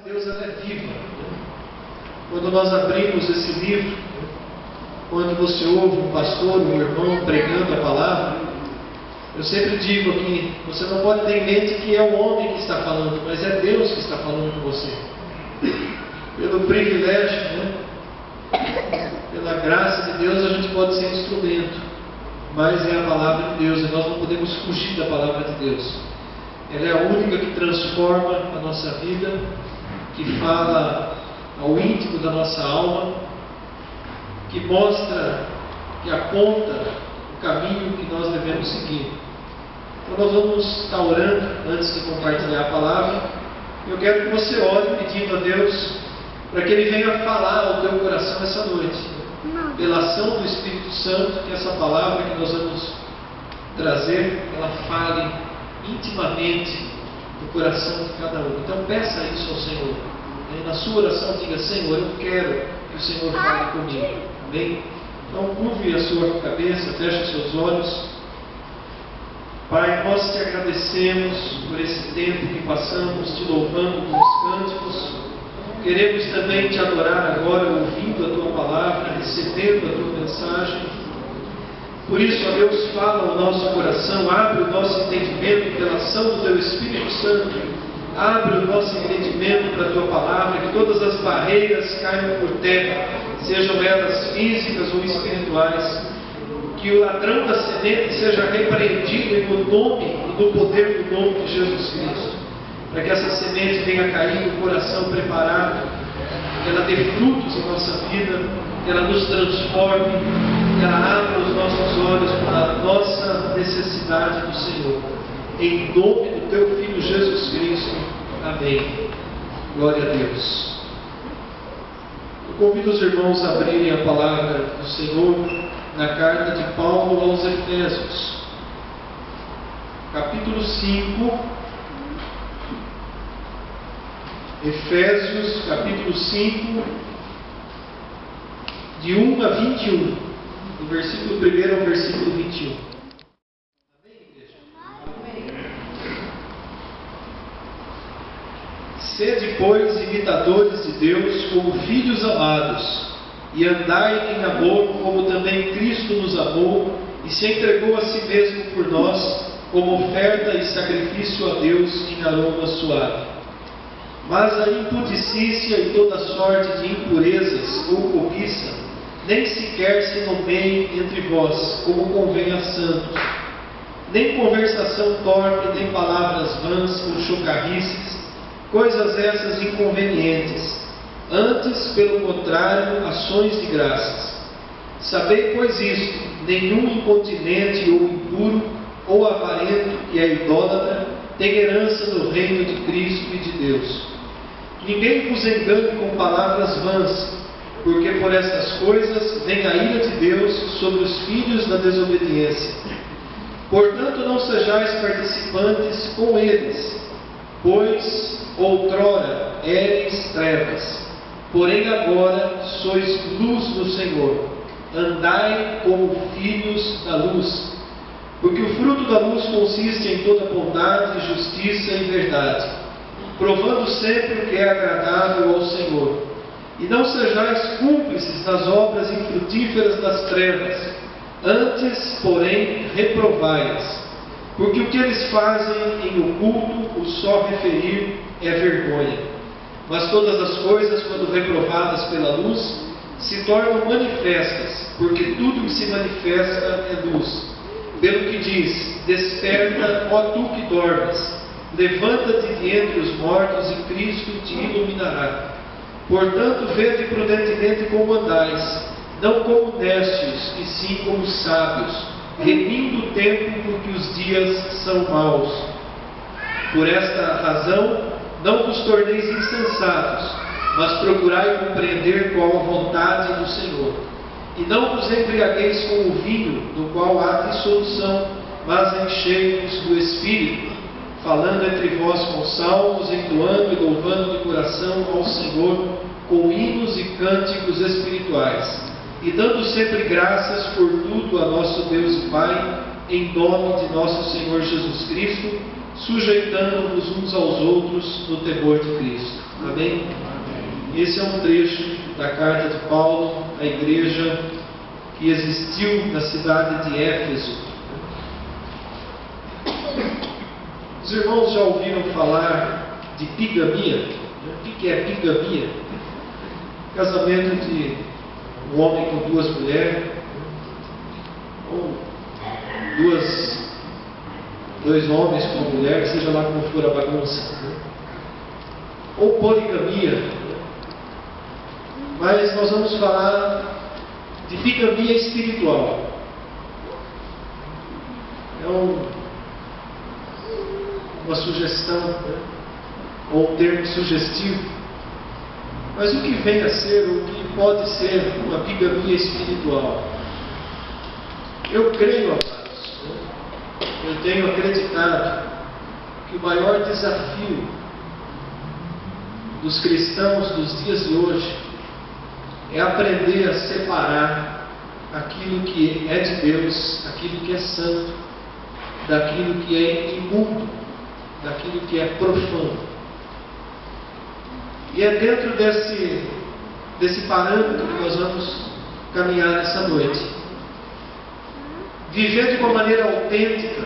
de Deus ela é viva. Quando nós abrimos esse livro, quando você ouve um pastor, um irmão pregando a palavra, eu sempre digo aqui, você não pode ter em mente que é o homem que está falando, mas é Deus que está falando com você. Pelo privilégio, pela graça de Deus, a gente pode ser instrumento, mas é a palavra de Deus e nós não podemos fugir da palavra de Deus. Ela é a única que transforma a nossa vida, que fala ao íntimo da nossa alma, que mostra, que aponta o caminho que nós devemos seguir. Então nós vamos estar orando antes de compartilhar a palavra. Eu quero que você ore pedindo a Deus para que Ele venha falar ao teu coração essa noite. Pela ação do Espírito Santo, que essa palavra que nós vamos trazer, ela fale intimamente no coração de cada um. Então peça isso ao Senhor. Na sua oração diga: Senhor, eu quero que o Senhor fale comigo. Amém? Então curve a sua cabeça, feche os seus olhos. Pai, nós te agradecemos por esse tempo que passamos te louvando com os cânticos. Queremos também te adorar agora, ouvindo a tua palavra, recebendo a tua mensagem. Por isso, ó Deus, fala ao nosso coração, abre o nosso entendimento pela ação do teu Espírito Santo. Abre o nosso entendimento para a tua palavra, que todas as barreiras caiam por terra, sejam elas físicas ou espirituais. Que o ladrão da semente seja repreendido no nome e no poder do nome de Jesus Cristo. Para que essa semente venha cair no coração preparado, que ela dê frutos em nossa vida, que ela nos transforme, que ela abra os nossos olhos para a nossa necessidade do Senhor. Em nome do teu Filho Jesus Cristo. Amém. Glória a Deus. Eu convido os irmãos a abrirem a palavra do Senhor na carta de Paulo aos Efésios, capítulo 5. Efésios, capítulo 5, de 1 a 21, do versículo 1 ao versículo 21. Amém, igreja? Amém. Sede, pois, imitadores de Deus como filhos amados, e andai em amor, como também Cristo nos amou, e se entregou a si mesmo por nós, como oferta e sacrifício a Deus em aroma suave. Mas a impudicícia e toda sorte de impurezas ou cobiça nem sequer se nomeiem entre vós, como convém a santos. Nem conversação torpe, nem palavras vãs ou chocarrices, coisas essas inconvenientes. Antes, pelo contrário, ações de graças. Sabei, pois, isto: nenhum incontinente ou impuro ou avarento que é idólatra tem herança no reino de Cristo e de Deus. Ninguém vos engane com palavras vãs, porque por estas coisas vem a ira de Deus sobre os filhos da desobediência. Portanto, não sejais participantes com eles, pois outrora éreis trevas, porém agora sois luz no Senhor. Andai como filhos da luz, porque o fruto da luz consiste em toda bondade, justiça e verdade, provando sempre o que é agradável ao Senhor. E não sejais cúmplices das obras infrutíferas das trevas, antes, porém, reprovai-as, porque o que eles fazem em oculto, o só referir é vergonha. Mas todas as coisas, quando reprovadas pela luz, se tornam manifestas, porque tudo que se manifesta é luz. Pelo que diz: desperta, ó tu que dormes, levanta-te de entre os mortos e Cristo te iluminará. Portanto, vede prudentemente como andais, não como néscios, e sim como sábios, remindo o tempo, porque os dias são maus. Por esta razão, não vos torneis insensatos, mas procurai compreender qual a vontade do Senhor. E não vos embriagueis com o vinho, no qual há dissolução, mas enchei-vos do Espírito, falando entre vós com salmos, entoando e louvando de coração ao Senhor, com hinos e cânticos espirituais, e dando sempre graças por tudo a nosso Deus e Pai, em nome de nosso Senhor Jesus Cristo, sujeitando-nos uns aos outros no temor de Cristo. Amém? Esse é um trecho da carta de Paulo à igreja que existiu na cidade de Éfeso. Os irmãos já ouviram falar de bigamia? O que é bigamia? Casamento de um homem com duas mulheres, ou dois homens com uma mulher, seja lá como for a bagunça, ou poligamia. Mas nós vamos falar de bigamia espiritual. É uma sugestão, ou um termo sugestivo. Mas o que vem a ser, o que pode ser uma bigamia espiritual? Eu creio, amados, eu tenho acreditado que o maior desafio dos cristãos dos dias de hoje é aprender a separar aquilo que é de Deus, aquilo que é santo, daquilo que é imundo, daquilo que é profano. E é dentro desse parâmetro que nós vamos caminhar nessa noite. Viver de uma maneira autêntica,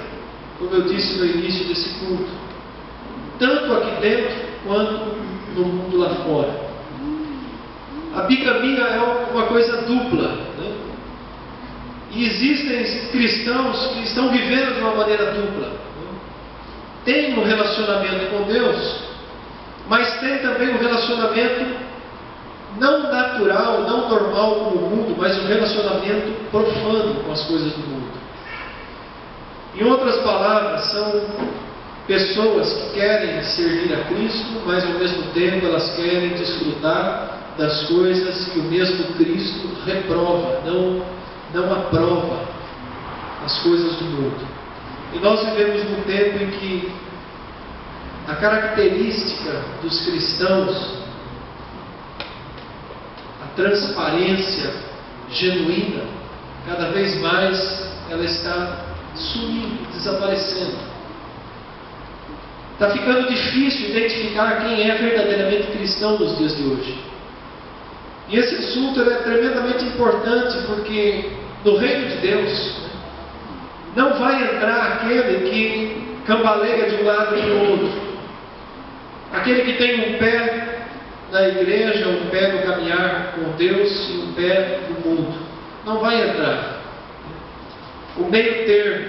como eu disse no início desse culto, tanto aqui dentro quanto no mundo lá fora. A bigamia é uma coisa dupla, né? E existem cristãos que estão vivendo de uma maneira dupla, né? Tem um relacionamento com Deus, mas tem também um relacionamento não natural, não normal como o mundo, mas um relacionamento profano com as coisas do mundo. Em outras palavras, são pessoas que querem servir a Cristo, mas ao mesmo tempo elas querem desfrutar das coisas que o mesmo Cristo reprova, não aprova as coisas do mundo. E nós vivemos num tempo em que a característica dos cristãos, a transparência genuína, cada vez mais ela está sumindo, desaparecendo. Está ficando difícil identificar quem é verdadeiramente cristão nos dias de hoje. E esse assunto é tremendamente importante, porque no reino de Deus não vai entrar aquele que cambaleia de um lado e do outro, aquele que tem um pé na igreja, um pé no caminhar com Deus e um pé no mundo. Não vai entrar. O meio termo,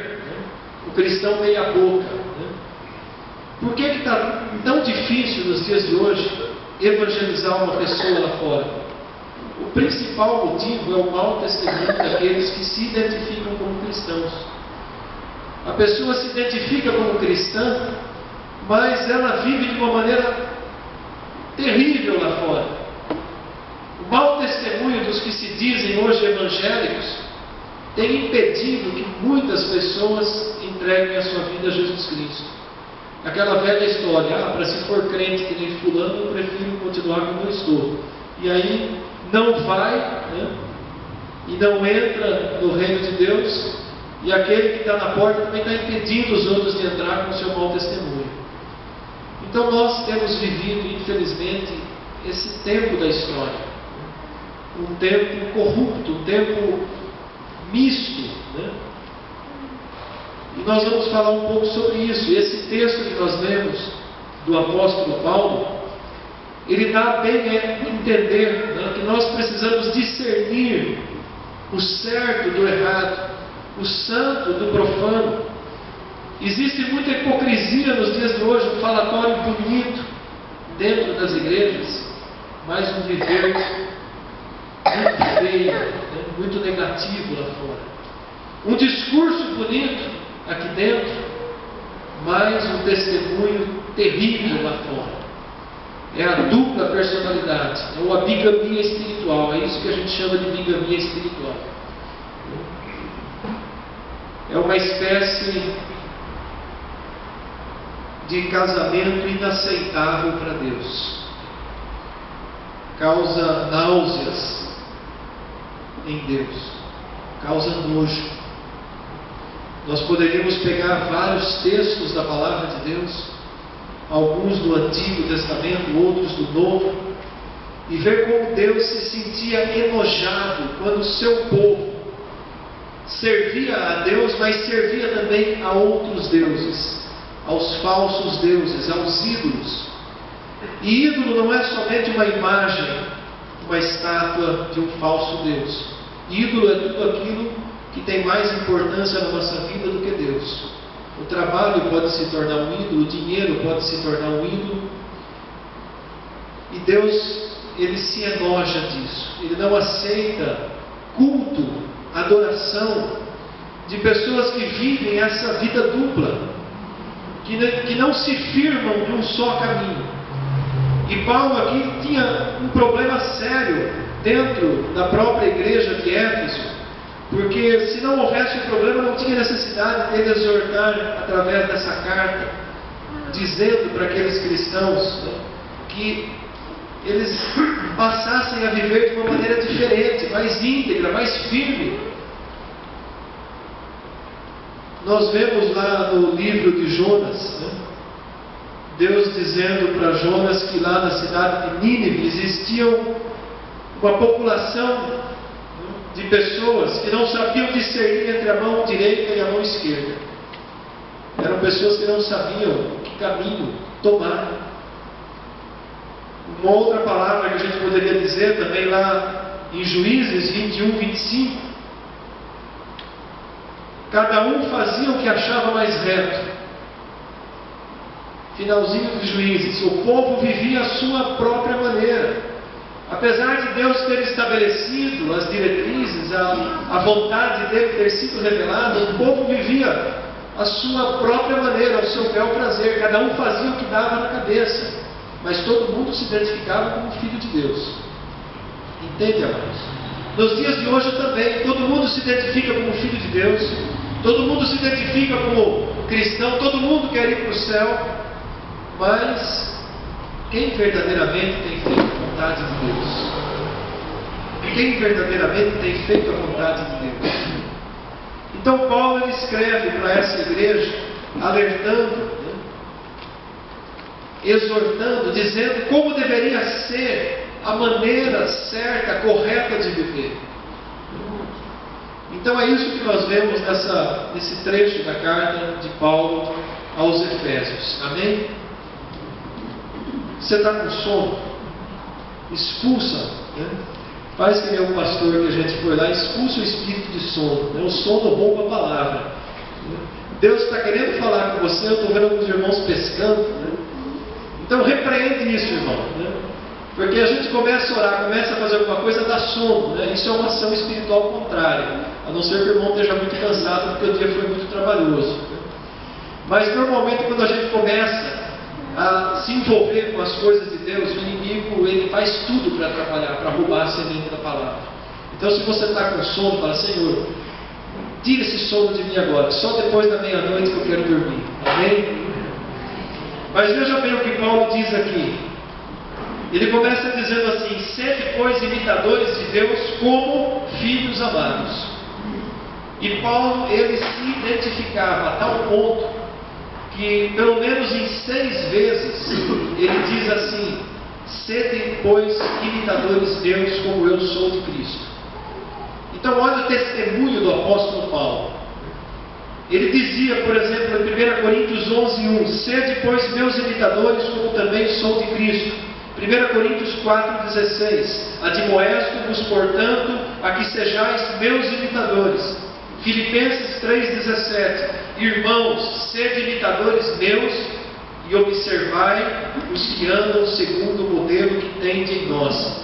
o cristão meia boca. Por que está tão difícil nos dias de hoje evangelizar uma pessoa lá fora? O principal motivo é o mau testemunho daqueles que se identificam como cristãos. A pessoa se identifica como cristã, mas ela vive de uma maneira terrível lá fora. O mau testemunho dos que se dizem hoje evangélicos tem impedido que muitas pessoas entreguem a sua vida a Jesus Cristo. Aquela velha história, para se for crente que nem fulano, eu prefiro continuar como eu estou. E aí não vai, né? E não entra no reino de Deus, e aquele que está na porta também está impedindo os outros de entrar com o seu mau testemunho. Então nós temos vivido, infelizmente, esse tempo da história, um tempo corrupto, um tempo misto, né? E nós vamos falar um pouco sobre isso. E esse texto que nós lemos do apóstolo Paulo, ele dá bem a entender, né, que nós precisamos discernir o certo do errado, o santo do profano. Existe muita hipocrisia nos dias de hoje, um falatório bonito dentro das igrejas, mas um viver muito feio, né, muito negativo lá fora. Um discurso bonito aqui dentro, mas um testemunho terrível lá fora. É a dupla personalidade, ou a bigamia espiritual. É isso que a gente chama de bigamia espiritual. É uma espécie de casamento inaceitável para Deus. Causa náuseas em Deus. Causa nojo. Nós poderíamos pegar vários textos da Palavra de Deus, alguns do Antigo Testamento, outros do Novo, e ver como Deus se sentia enojado quando o seu povo servia a Deus, mas servia também a outros deuses, aos falsos deuses, aos ídolos. E ídolo não é somente uma imagem, uma estátua de um falso Deus. Ídolo é tudo aquilo que tem mais importância na nossa vida do que Deus. O trabalho pode se tornar um ídolo, o dinheiro pode se tornar um ídolo. E Deus, Ele se enoja disso. Ele não aceita culto, adoração de pessoas que vivem essa vida dupla, que não se firmam de um só caminho. E Paulo aqui tinha um problema sério dentro da própria igreja de Éfeso, porque se não houvesse um problema, não tinha necessidade dele exortar através dessa carta, dizendo para aqueles cristãos, né, que eles passassem a viver de uma maneira diferente, mais íntegra, mais firme. Nós vemos lá no livro de Jonas, né, Deus dizendo para Jonas que lá na cidade de Nínive existia uma população de pessoas que não sabiam discernir entre a mão direita e a mão esquerda. Eram pessoas que não sabiam que caminho tomar. Uma outra palavra que a gente poderia dizer também lá em Juízes 21, 25. Cada um fazia o que achava mais reto. Finalzinho dos Juízes, o povo vivia a sua própria maneira. Apesar de Deus ter estabelecido as diretrizes, a vontade dele ter sido revelada, o povo vivia a sua própria maneira, ao seu bel prazer. Cada um fazia o que dava na cabeça, mas todo mundo se identificava como filho de Deus. Entende, amados? Nos dias de hoje também, todo mundo se identifica como filho de Deus, todo mundo se identifica como cristão, todo mundo quer ir para o céu. Mas quem verdadeiramente tem feito a vontade de Deus? Quem verdadeiramente tem feito a vontade de Deus? Então Paulo ele escreve para essa igreja, alertando, né, exortando, dizendo como deveria ser a maneira certa, correta de viver. Então é isso que nós vemos nesse trecho da carta de Paulo aos Efésios. Amém? Você está com sono? Expulsa, né? Faz que nem o pastor que a gente foi lá, expulsa o espírito de sono, né? O sono rouba a palavra, né? Deus está querendo falar com você. Eu estou vendo alguns irmãos pescando, né? Então repreende isso, irmão, né? Porque a gente começa a orar, começa a fazer alguma coisa, dá sono, né? Isso é uma ação espiritual contrária, a não ser que o irmão esteja muito cansado porque o dia foi muito trabalhoso, né? Mas normalmente quando a gente começa a se envolver com as coisas de Deus, o inimigo ele faz tudo para atrapalhar, para roubar a semente da palavra. Então se você está com sono, fala: Senhor, tira esse sono de mim agora, só depois da meia-noite que eu quero dormir. Amém? Mas veja bem o que Paulo diz aqui. Ele começa dizendo assim: sede, pois, imitadores de Deus como filhos amados. E Paulo ele se identificava a tal ponto que pelo menos em 6 vezes ele diz assim: sede, pois, imitadores de Deus como eu sou de Cristo. Então olha o testemunho do apóstolo Paulo. Ele dizia, por exemplo, em 1 Coríntios 11:1: sede, pois, meus imitadores como também sou de Cristo. 1 Coríntios 4:16: admoesto-vos, portanto, a que sejais meus imitadores. Filipenses 3:17: irmãos, sede imitadores meus e observai os que andam segundo o modelo que tendes em nós.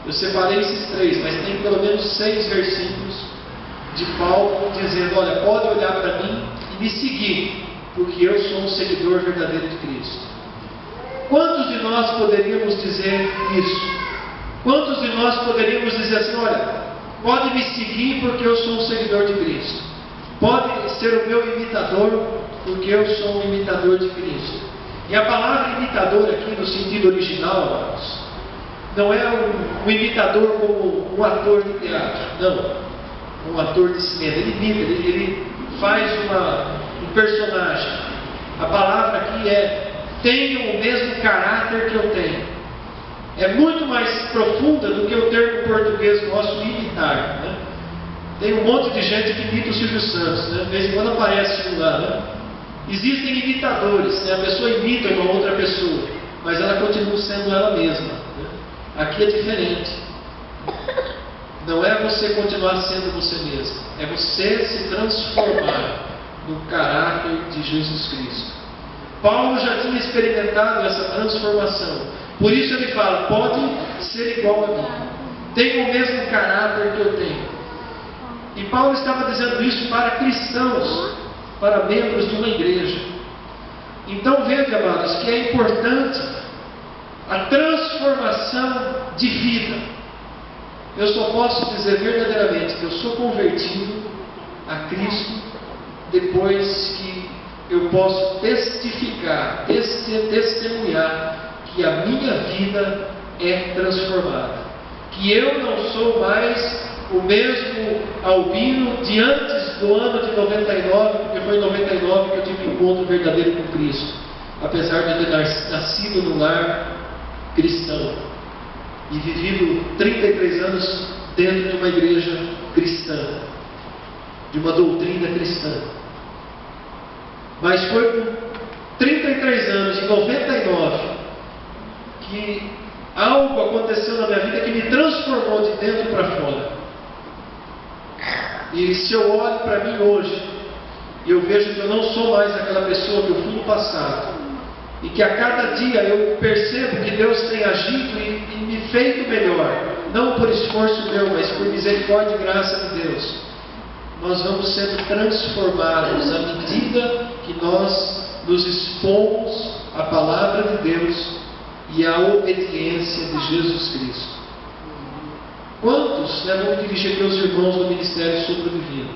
Eu separei esses 3, mas tem pelo menos 6 versículos de Paulo dizendo: olha, pode olhar para mim e me seguir, porque eu sou um seguidor verdadeiro de Cristo. Quantos de nós poderíamos dizer isso? Quantos de nós poderíamos dizer assim: olha, pode me seguir porque eu sou um seguidor de Cristo, pode ser o meu imitador porque eu sou um imitador de Cristo? E a palavra imitador aqui no sentido original, amados, não é um imitador como um ator de teatro, não, um ator de cinema. Ele imita, ele faz um personagem. A palavra aqui é: tenham o mesmo caráter que eu tenho. É muito mais profunda do que o termo português nosso, imitar, né? Tem um monte de gente que imita o Silvio Santos, né? De vez em quando aparece um lá, né? Existem imitadores, né? A pessoa imita uma outra pessoa, mas ela continua sendo ela mesma, né? Aqui é diferente. Não é você continuar sendo você mesmo, é você se transformar no caráter de Jesus Cristo. Paulo já tinha experimentado essa transformação, por isso ele fala: pode ser igual a mim, tem o mesmo caráter que eu tenho. E Paulo estava dizendo isso para cristãos, para membros de uma igreja. Então veja, amados, que é importante a transformação de vida. Eu só posso dizer verdadeiramente que eu sou convertido a Cristo depois que eu posso testificar, testemunhar que a minha vida é transformada. Que eu não sou mais o mesmo Albino de antes do ano de 99, porque foi em 99 que eu tive um encontro verdadeiro com Cristo, apesar de eu ter nascido num lar cristão e vivido 33 anos dentro de uma igreja cristã, de uma doutrina cristã. Mas foi com 33 anos, em 99, que algo aconteceu na minha vida que me transformou de dentro para fora. E se eu olho para mim hoje, eu vejo que eu não sou mais aquela pessoa que eu fui no passado. E que a cada dia eu percebo que Deus tem agido e me feito melhor. Não por esforço meu, mas por misericórdia e graça de Deus. Nós vamos sendo transformados à medida que nós nos expomos à palavra de Deus e à obediência de Jesus Cristo. Quantos, vamos dirigir aqui aos irmãos do Ministério Sopro Divino,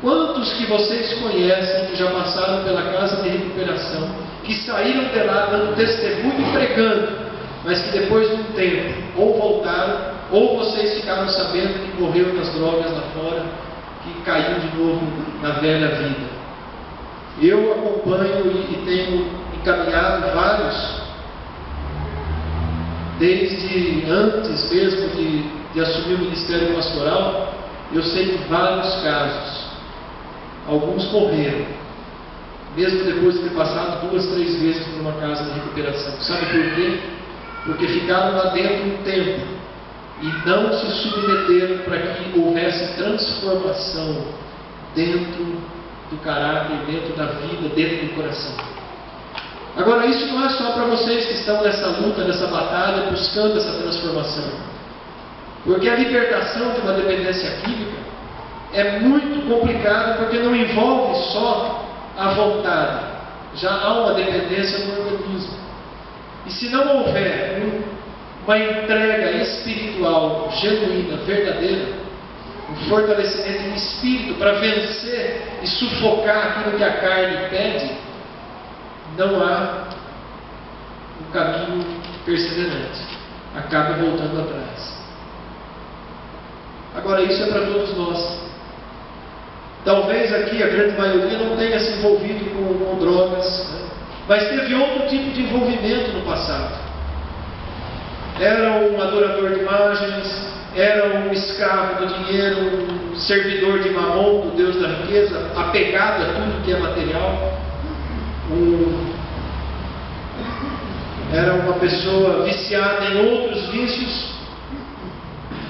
quantos que vocês conhecem que já passaram pela casa de recuperação, que saíram de lá dando testemunho e pregando, mas que depois de um tempo ou voltaram, ou vocês ficaram sabendo que morreu nas drogas lá fora, que caiu de novo na velha vida? Eu acompanho e tenho encaminhado vários, desde antes mesmo de assumir o ministério pastoral. Eu sei de vários casos. Alguns morreram, mesmo depois de ter passado 2, 3 vezes por uma casa de recuperação. Sabe por quê? Porque ficaram lá dentro um tempo e não se submeteram para que houvesse transformação dentro do caráter, dentro da vida, dentro do coração. Agora, isso não é só para vocês que estão nessa luta, nessa batalha, buscando essa transformação. Porque a libertação de uma dependência química é muito complicado, porque não envolve só a vontade. Já há uma dependência no organismo. E se não houver uma entrega espiritual genuína, verdadeira, um fortalecimento em espírito para vencer e sufocar aquilo que a carne pede, não há um caminho perseverante. Acaba voltando atrás. Agora, isso é para todos nós. Talvez aqui a grande maioria não tenha se envolvido com drogas, né? Mas teve outro tipo de envolvimento no passado. Era um adorador de imagens, era um escravo do dinheiro, um servidor de Mamon, do Deus da riqueza, apegado a tudo que é material. Era uma pessoa viciada em outros vícios.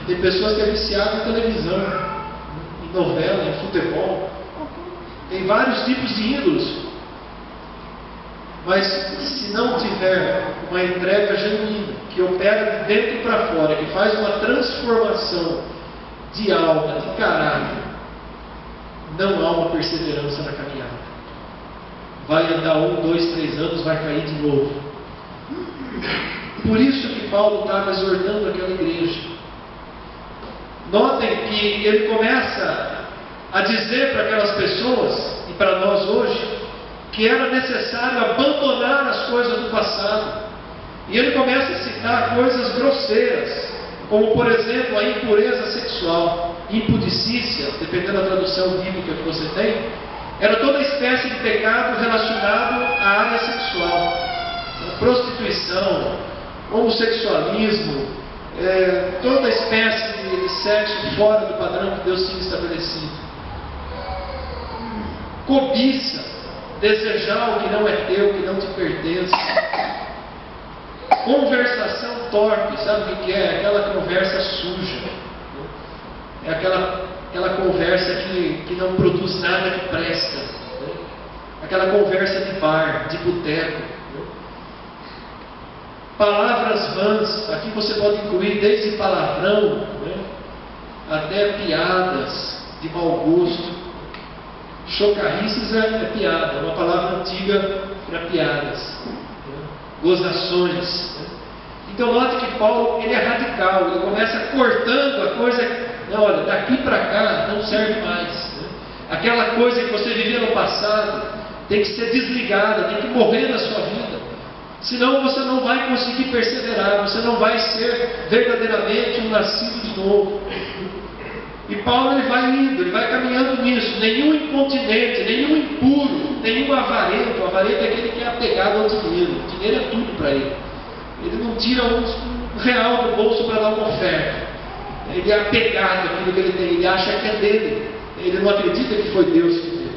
Tem pessoas que é viciada em televisão, em novela, em futebol. Tem vários tipos de ídolos. Mas se não tiver uma entrega genuína, que opera de dentro para fora, que faz uma transformação de alma, de caráter, não há uma perseverança na caminhada. Vai andar 1, 2, 3 anos, vai cair de novo. Por isso que Paulo estava exortando aquela igreja. Notem que ele começa a dizer para aquelas pessoas, e para nós hoje, que era necessário abandonar as coisas do passado. E ele começa a citar coisas grosseiras, como por exemplo a impureza sexual. impudicícia, dependendo da tradução bíblica que você tem, era toda espécie de pecado relacionado à área sexual. Prostituição, homossexualismo, toda espécie de sexo fora do padrão que Deus tinha estabelecido. Cobiça, desejar o que não é teu, que não te pertence. Conversação torpe, sabe o que é? Aquela conversa suja. É aquela conversa que não produz nada que presta. Aquela conversa de bar, de boteco. Palavras vãs, aqui você pode incluir desde palavrão, até piadas de mau gosto. Chocarrices é piada, é uma palavra antiga para piadas. Gozações. Então note que Paulo ele é radical, ele começa cortando a coisa. Não, olha, daqui para cá não serve mais. Aquela coisa que você vivia no passado tem que ser desligada, tem que morrer na sua vida. Senão você não vai conseguir perseverar, você não vai ser verdadeiramente um nascido de novo. E Paulo ele vai indo, ele vai caminhando nisso. Nenhum incontinente, nenhum impuro, nenhum avarento. O avarento é aquele que é apegado ao dinheiro. O dinheiro é tudo para ele. Ele não tira um real do bolso para dar uma oferta. Ele é apegado àquilo que ele tem, ele acha que é dele. Ele não acredita que foi Deus que deu.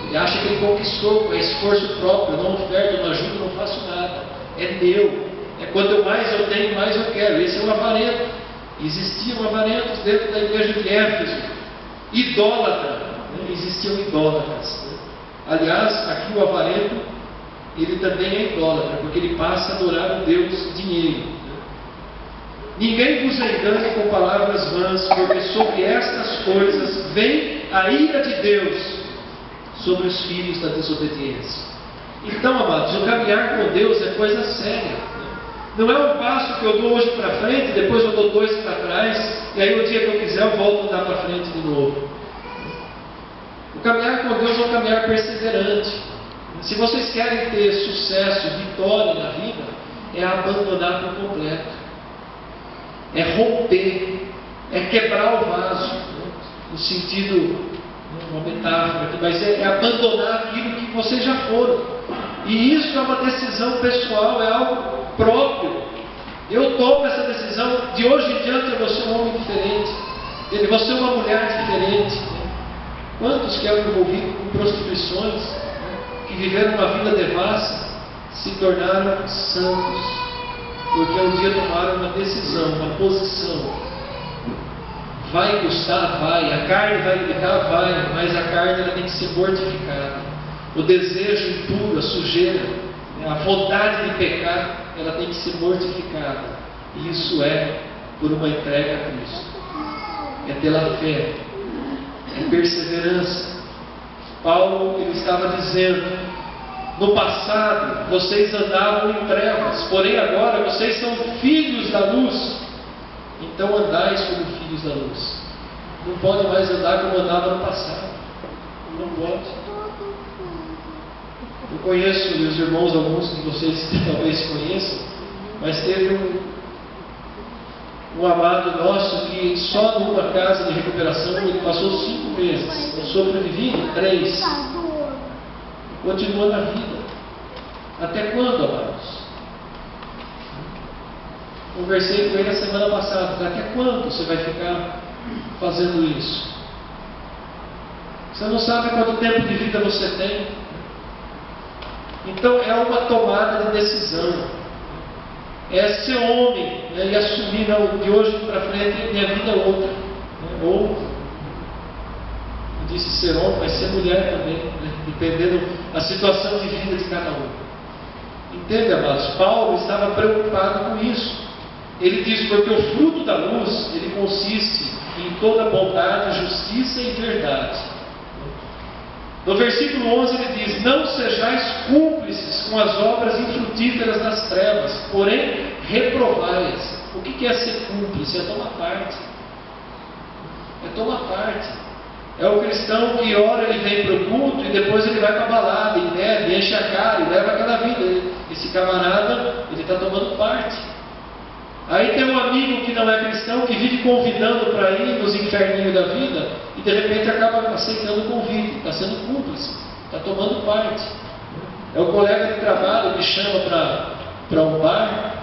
Ele acha que ele conquistou com esforço próprio, não oferta, não ajuda, não faço nada. É meu. É quanto mais eu tenho, mais eu quero. Esse é o avarento. Existiam avarentos dentro da igreja de Éfeso. Idólatra. Existiam idólatras. Aliás, aqui o avarento, ele também é idólatra, porque ele passa a adorar o Deus dinheiro. Ninguém vos engane com palavras vãs, porque sobre estas coisas vem a ira de Deus sobre os filhos da desobediência. Então, amados, o caminhar com Deus é coisa séria. Não é um passo que eu dou hoje para frente, depois eu dou 2 para trás, e aí o dia que eu quiser eu volto a andar para frente de novo. O caminhar com Deus é um caminhar perseverante. Se vocês querem ter sucesso, vitória na vida, é abandonar por completo. É romper, é quebrar o vaso, no sentido, uma metáfora aqui, mas é abandonar aquilo que vocês já foram. E isso é uma decisão pessoal, é algo próprio. Eu tomo essa decisão, de hoje em diante eu vou ser um homem diferente, eu vou ser uma mulher diferente. Quantos que eram envolvidos com prostituições, que viveram uma vida devassa, se tornaram santos? Porque um dia tomaram uma decisão, uma posição. Vai custar? Vai. A carne vai limitar? Vai. Mas a carne ela tem que ser mortificada. O desejo impuro, a sujeira, a vontade de pecar, ela tem que ser mortificada. E isso é por uma entrega a Cristo. É pela fé. É perseverança. Paulo ele estava dizendo: no passado, vocês andavam em trevas, porém agora vocês são filhos da luz. Então andais como filhos da luz. Não pode mais andar como andava no passado. Não pode. Eu conheço, meus irmãos, alguns de vocês talvez conheçam, mas teve um amado nosso que só numa casa de recuperação ele passou 5 meses. Eu sobrevivi 3. Continua na vida. Até quando, amados? Conversei com ele a semana passada. Até quando você vai ficar fazendo isso? Você não sabe quanto tempo de vida você tem. Então é uma tomada de decisão. É ser homem, né, e assumir, não, de hoje para frente minha vida é outra. Ou disse ser homem, mas ser mulher também, né? Dependendo da situação de vida de cada um. Entende, amados? Paulo estava preocupado com isso. Ele diz: porque o fruto da luz, ele consiste em toda bondade, justiça e verdade. No versículo 11 ele diz: não sejais cúmplices com as obras infrutíferas das trevas, porém reprovai-as. O que é ser cúmplice? É tomar parte. É tomar parte. É o cristão que ora, ele vem para o culto e depois ele vai para a balada, e bebe, enche a cara e leva aquela vida. Esse camarada, ele está tomando parte. Aí tem um amigo que não é cristão, que vive convidando para ir nos inferninhos da vida, e de repente acaba aceitando o convite, está sendo cúmplice, está tomando parte. É o colega de trabalho que chama para um bar,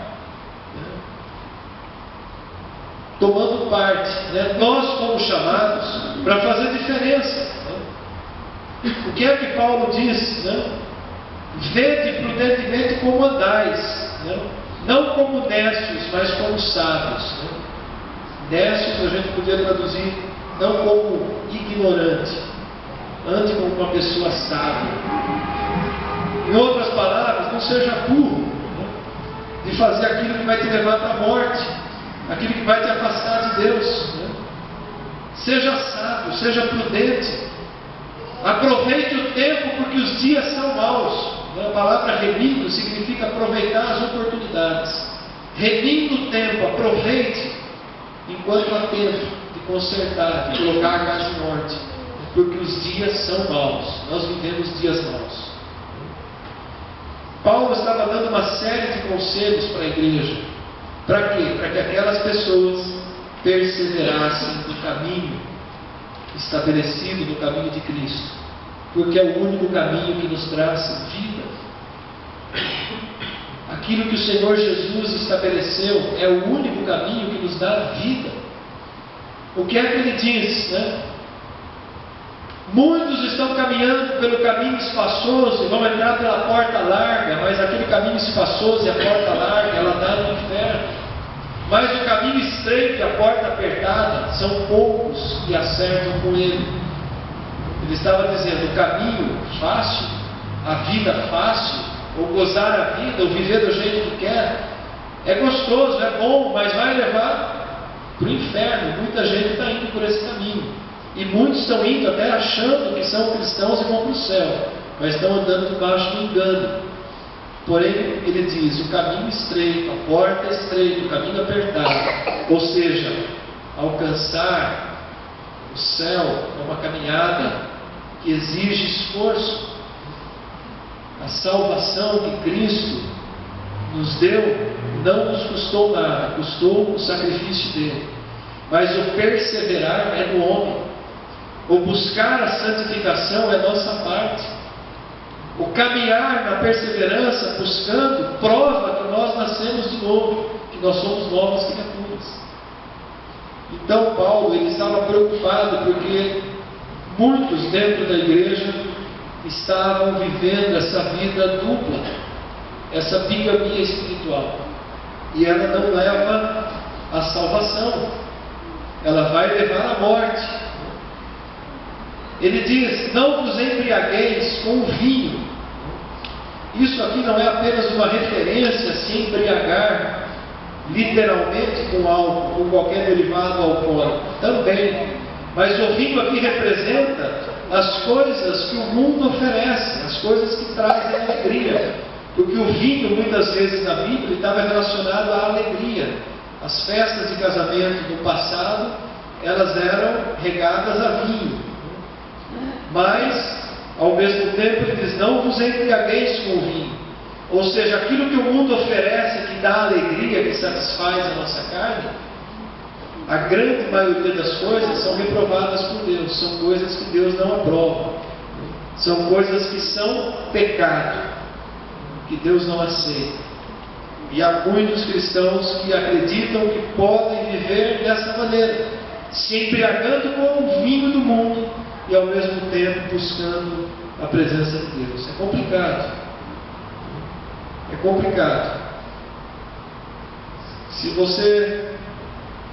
tomando parte. Nós fomos chamados para fazer diferença. O que é que Paulo diz? Vede prudentemente como andais, não como necios, mas como sábios. Necios a gente podia traduzir não como ignorante, ande como uma pessoa sábia. Em outras palavras, não seja burro de fazer aquilo que vai te levar para a morte, aquilo que vai te afastar de Deus. Seja sábio, seja prudente. Aproveite o tempo, porque os dias são maus. A palavra remindo significa aproveitar as oportunidades. Remindo o tempo, aproveite enquanto há tempo de consertar, de colocar a casa em ordem, porque os dias são maus. Nós vivemos dias maus. Paulo estava dando uma série de conselhos para a igreja. Para quê? Para que aquelas pessoas perseverassem no caminho estabelecido, no caminho de Cristo, porque é o único caminho que nos traz vida. Aquilo que o Senhor Jesus estabeleceu é o único caminho que nos dá vida. O que é que ele diz? Muitos estão caminhando pelo caminho espaçoso e vão entrar pela porta larga, mas aquele caminho espaçoso e a porta larga, ela dá no inferno. Mas o caminho estreito e a porta apertada, são poucos que acertam com ele. Ele estava dizendo, o caminho fácil, a vida fácil, ou gozar a vida, ou viver do jeito que quer, é gostoso, é bom, mas vai levar para o inferno. Muita gente está indo por esse caminho. E muitos estão indo até achando que são cristãos e vão para o céu, mas estão andando debaixo do engano. Porém, ele diz, o caminho estreito, a porta estreita, o caminho apertado, ou seja, alcançar o céu é uma caminhada que exige esforço. A salvação que Cristo nos deu não nos custou nada, custou o sacrifício dele. Mas o perseverar é do homem. O buscar a santificação é nossa parte. O caminhar na perseverança, buscando, prova que nós nascemos de novo, que nós somos novas criaturas. Então Paulo, ele estava preocupado porque muitos dentro da igreja estavam vivendo essa vida dupla, essa bigamia espiritual. E ela não leva à salvação, ela vai levar à morte. Ele diz, não vos embriagueis com o vinho. Isso aqui não é apenas uma referência a se embriagar literalmente com álcool, com qualquer derivado alcoólico, também. Mas o vinho aqui representa as coisas que o mundo oferece, as coisas que trazem alegria. Porque o vinho, muitas vezes na Bíblia, estava relacionado à alegria. As festas de casamento do passado, elas eram regadas a vinho. Mas, ao mesmo tempo, ele diz, não vos embriagueis com o vinho. Ou seja, aquilo que o mundo oferece, que dá alegria, que satisfaz a nossa carne, a grande maioria das coisas são reprovadas por Deus. São coisas que Deus não aprova. São coisas que são pecado, que Deus não aceita. E há muitos cristãos que acreditam que podem viver dessa maneira, se embriagando com o vinho do mundo e ao mesmo tempo buscando a presença de Deus. É complicado. É complicado. Se você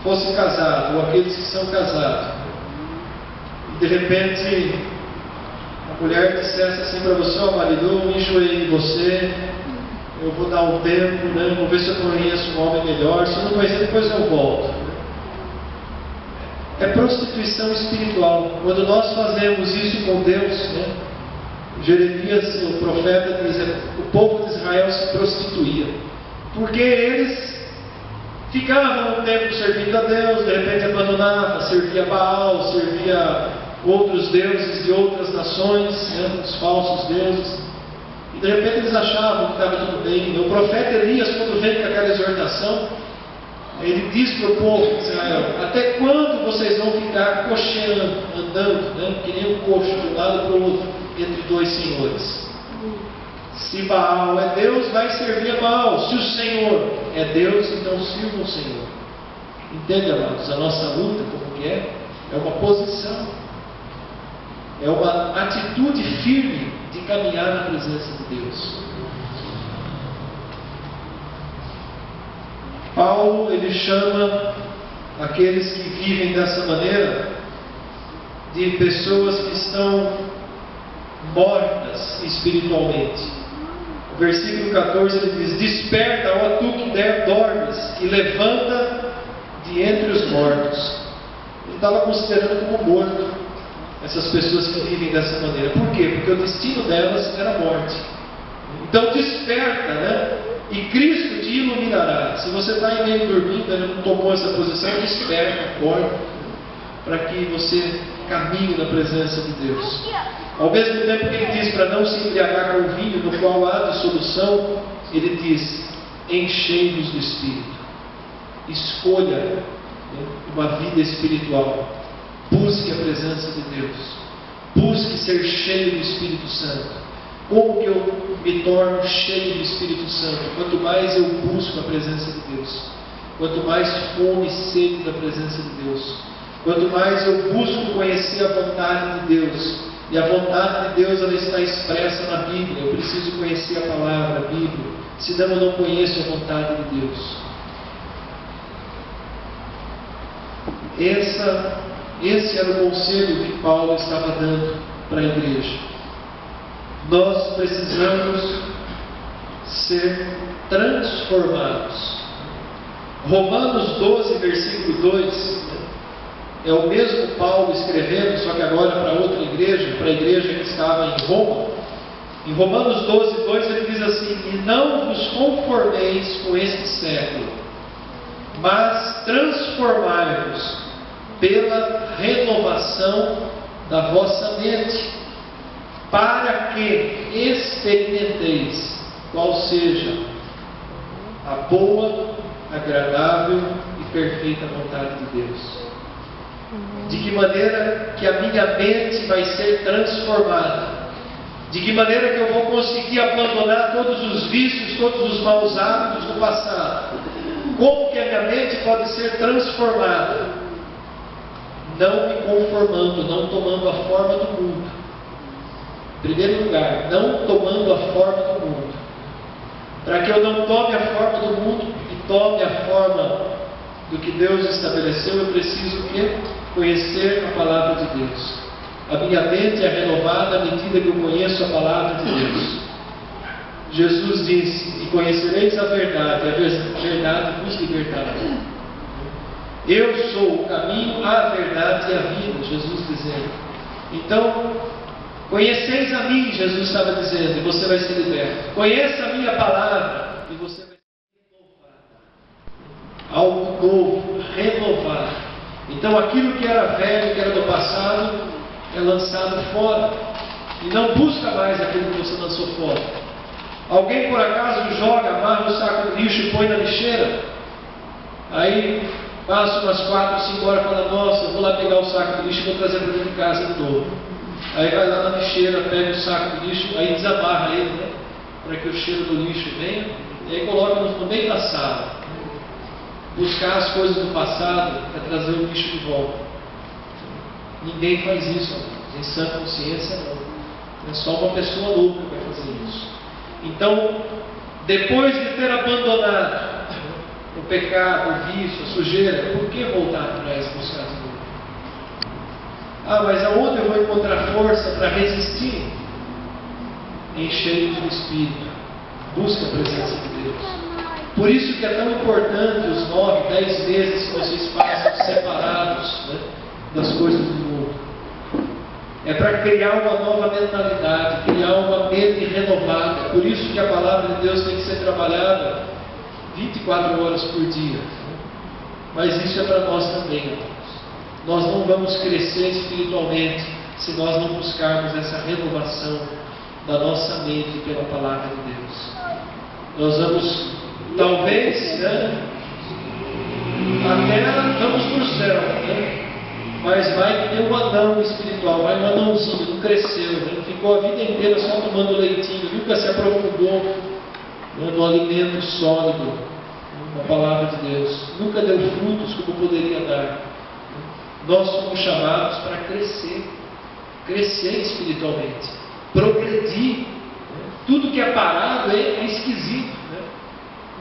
fosse casado, ou aqueles que são casados, e de repente a mulher dissesse assim para você, ó marido, eu enjoei de você, eu vou dar um tempo, vou ver se eu conheço um homem melhor, se eu não conhecer depois eu volto. É prostituição espiritual. Quando nós fazemos isso com Deus, Jeremias, o profeta, diz, o povo de Israel se prostituía, porque eles ficavam um tempo servindo a Deus, de repente abandonava, servia Baal, servia outros deuses de outras nações, os falsos deuses, e de repente eles achavam que estava tudo bem. O profeta Elias, quando veio com aquela exortação, ele diz para o povo de Israel: até quando vocês vão ficar cocheando, andando, né, que nem um coxo de um lado para o outro, entre dois senhores? Se Baal é Deus, vai servir a Baal. Se o Senhor é Deus, então sirva o Senhor. Entende, amados? A nossa luta, como que é? É uma posição. É uma atitude firme de caminhar na presença de Deus. Paulo, ele chama aqueles que vivem dessa maneira de pessoas que estão mortas espiritualmente. O versículo 14 ele diz: desperta, ó tu que dormes, e levanta de entre os mortos. Ele estava considerando como morto essas pessoas que vivem dessa maneira. Por quê? Porque o destino delas era a morte. Então desperta, né? E Cristo te iluminará. Se você está em meio dormindo, ele não tomou essa posição, desperta, acorda, para que você caminhe na presença de Deus. Ao mesmo tempo que ele diz para não se embriagar com o vinho, no qual há dissolução, ele diz: enchei-vos do Espírito. Escolha uma vida espiritual. Busque a presença de Deus. Busque ser cheio do Espírito Santo. Como que eu me torno cheio do Espírito Santo? Quanto mais eu busco a presença de Deus, quanto mais fome e sede da presença de Deus, quanto mais eu busco conhecer a vontade de Deus. E a vontade de Deus, ela está expressa na Bíblia. Eu preciso conhecer a palavra, a Bíblia, senão eu não conheço a vontade de Deus. Esse era o conselho que Paulo estava dando para a igreja. Nós precisamos ser transformados. Romanos 12, versículo 2, é o mesmo Paulo escrevendo, só que agora para outra igreja, para a igreja que estava em Roma. Em Romanos 12, 2 ele diz assim: e não vos conformeis com este século, mas transformai-vos pela renovação da vossa mente, para que experimenteis qual seja a boa, agradável e perfeita vontade de Deus. De que maneira que a minha mente vai ser transformada? De que maneira que eu vou conseguir abandonar todos os vícios, todos os maus hábitos do passado? Como que a minha mente pode ser transformada? Não me conformando, não tomando a forma do mundo. Em primeiro lugar, não tomando a forma do mundo. Para que eu não tome a forma do mundo e tome a forma do que Deus estabeleceu, eu preciso conhecer a palavra de Deus. A minha mente é renovada à medida que eu conheço a palavra de Deus. Jesus disse: e conhecereis a verdade vos libertará. Eu sou o caminho, a verdade e a vida, Jesus dizendo. Então, conheceis a mim, Jesus estava dizendo, e você vai ser liberto. Conheça a minha palavra e você vai ser renovado. Algo novo, renovado. Então aquilo que era velho, que era do passado, é lançado fora. E não busca mais aquilo que você lançou fora. Alguém por acaso joga, amarra o saco de lixo e põe na lixeira. Aí passa umas 4, 5 horas e fala: nossa, eu vou lá pegar o saco de lixo e vou trazer para dentro de casa de novo. Aí vai lá na lixeira, pega o saco de lixo, aí desamarra ele, né? Para que o cheiro do lixo venha, e aí coloca no meio da sala. Buscar as coisas do passado é trazer o lixo de volta. Ninguém faz isso, em sã consciência não. É só uma pessoa louca que vai fazer isso. Então, depois de ter abandonado o pecado, o vício, a sujeira, por que voltar atrás e buscar de novo? Ah, mas aonde eu vou encontrar força para resistir? Enchei-vos do Espírito. Busca a presença de Deus. Por isso que é tão importante os 9, 10 meses que vocês passam separados, né, das coisas do mundo. É para criar uma nova mentalidade, criar uma mente renovada. Por isso que a palavra de Deus tem que ser trabalhada 24 horas por dia. Mas isso é para nós também, irmãos. Nós não vamos crescer espiritualmente se nós não buscarmos essa renovação da nossa mente pela palavra de Deus. Nós vamos, talvez, né, A terra, vamos para o céu, né? Mas vai ter um anão espiritual, vai um anãozinho, não cresceu, né? Ficou a vida inteira só tomando leitinho, nunca se aprofundou, né, no alimento sólido, na palavra de Deus, nunca deu frutos como poderia dar. Nós somos chamados para crescer espiritualmente, progredir. Tudo que é parado é esquisito, né?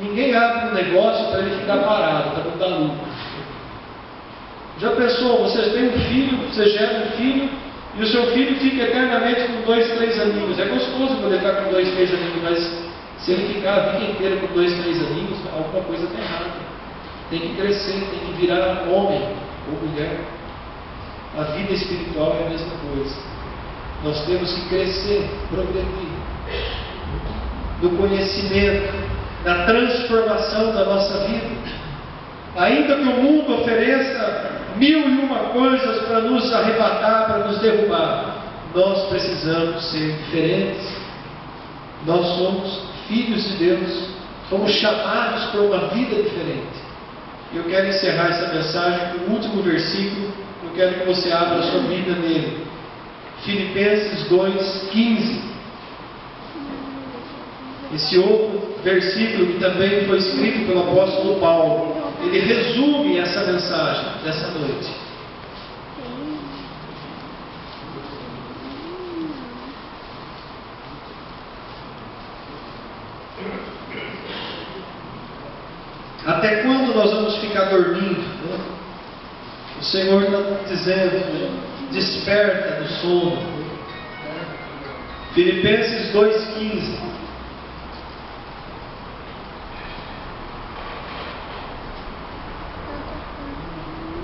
Ninguém abre um negócio para ele ficar parado, para não dar lucro. Já pensou, você tem um filho, você gera um filho, e o seu filho fica eternamente com 2, 3 aninhos. É gostoso quando ele está com 2, 3 aninhos, mas se ele ficar a vida inteira com 2, 3 aninhos, alguma coisa está errada. Tem que crescer, tem que virar homem ou mulher. A vida espiritual é a mesma coisa. Nós temos que crescer, progredir no conhecimento, na transformação da nossa vida. Ainda que o mundo ofereça 1001 coisas para nos arrebatar, para nos derrubar, nós precisamos ser diferentes. Nós somos filhos de Deus, fomos chamados para uma vida diferente. Eu quero encerrar essa mensagem com o último versículo. Eu quero que você abra a sua Bíblia nele. Filipenses 2:15. Esse outro versículo que também foi escrito pelo apóstolo Paulo, ele resume essa mensagem dessa noite. Até quando nós vamos ficar dormindo, né? O Senhor está dizendo, né? Desperta do sono. Filipenses 2:15.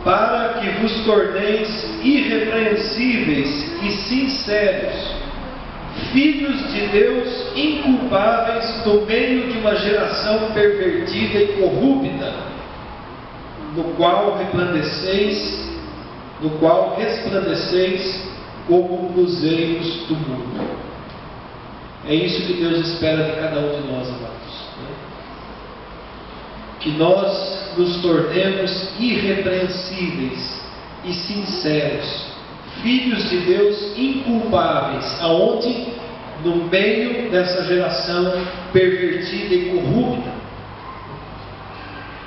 Para que vos torneis irrepreensíveis e sinceros, filhos de Deus inculpáveis no meio de uma geração pervertida e corrupta, no qual resplandeceis como luzeiros do mundo. É isso que Deus espera de cada um de nós, amados, né? Que nós nos tornemos irrepreensíveis e sinceros, filhos de Deus inculpáveis, aonde? No meio dessa geração pervertida e corrupta.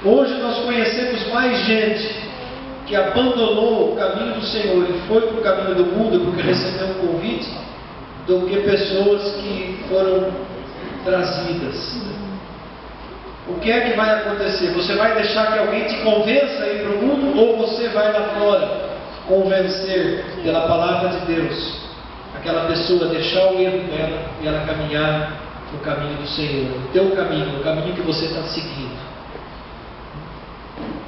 Hoje nós conhecemos mais gente que abandonou o caminho do Senhor e foi para o caminho do mundo porque recebeu um convite, do que pessoas que foram trazidas. O que é que vai acontecer? Você vai deixar que alguém te convença a ir para o mundo, ou você vai lá fora convencer pela palavra de Deus aquela pessoa a deixar o erro dela e ela caminhar no caminho do Senhor, o teu caminho, o caminho que você está seguindo?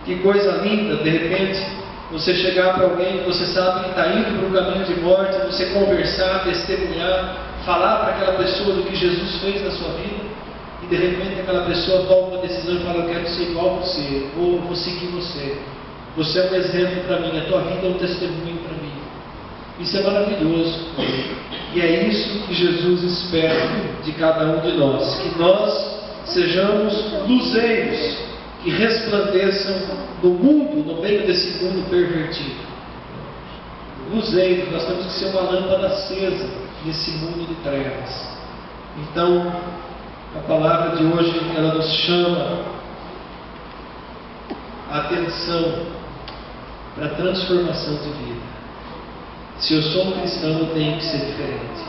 Que coisa linda, de repente, você chegar para alguém que você sabe que está indo para um caminho de morte, você conversar, testemunhar, falar para aquela pessoa do que Jesus fez na sua vida, e de repente aquela pessoa toma uma decisão e fala: eu quero ser igual a você, vou seguir você. Você é um exemplo para mim, a tua vida é um testemunho para mim. Isso é maravilhoso. E é isso que Jesus espera de cada um de nós, que nós sejamos luzeiros que resplandeçam no mundo, no meio desse mundo pervertido. Luzeiros, nós temos que ser uma lâmpada acesa nesse mundo de trevas. Então, a palavra de hoje, ela nos chama a atenção para a transformação de vida. Se eu sou um cristão, eu tenho que ser diferente.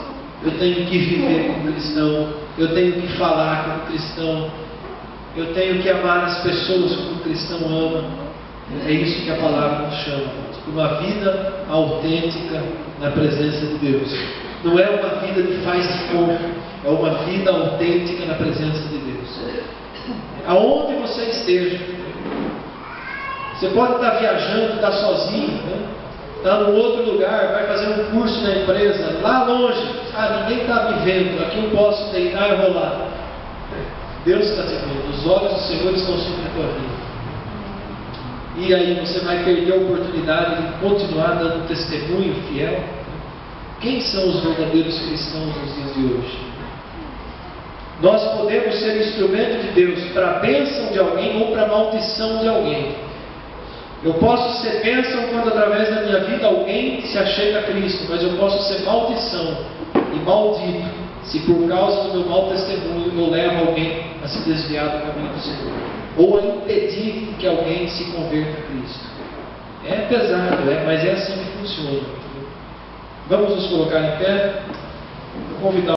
Eu tenho que viver como cristão. Eu tenho que falar como cristão. Eu tenho que amar as pessoas como o cristão ama. É isso que a palavra nos chama. Uma vida autêntica na presença de Deus. Não é uma vida de faz de pouco. É uma vida autêntica na presença de Deus. Aonde você esteja. Você pode estar viajando, estar sozinho, né? Está num outro lugar, vai fazer um curso na empresa, lá longe. Ninguém está me vendo, aqui eu posso deitar e rolar. Deus está te vendo, os olhos do Senhor estão sobre a tua vida. E aí você vai perder a oportunidade de continuar dando testemunho fiel. Quem são os verdadeiros cristãos nos dias de hoje? Nós podemos ser instrumento de Deus para a bênção de alguém ou para a maldição de alguém. Eu posso ser bênção quando através da minha vida alguém se achega a Cristo, mas eu posso ser maldição e maldito se por causa do meu mau testemunho eu levo alguém a se desviar do caminho do Senhor, ou a impedir que alguém se converta a Cristo. É pesado, mas é assim que funciona. Vamos nos colocar em pé, convidar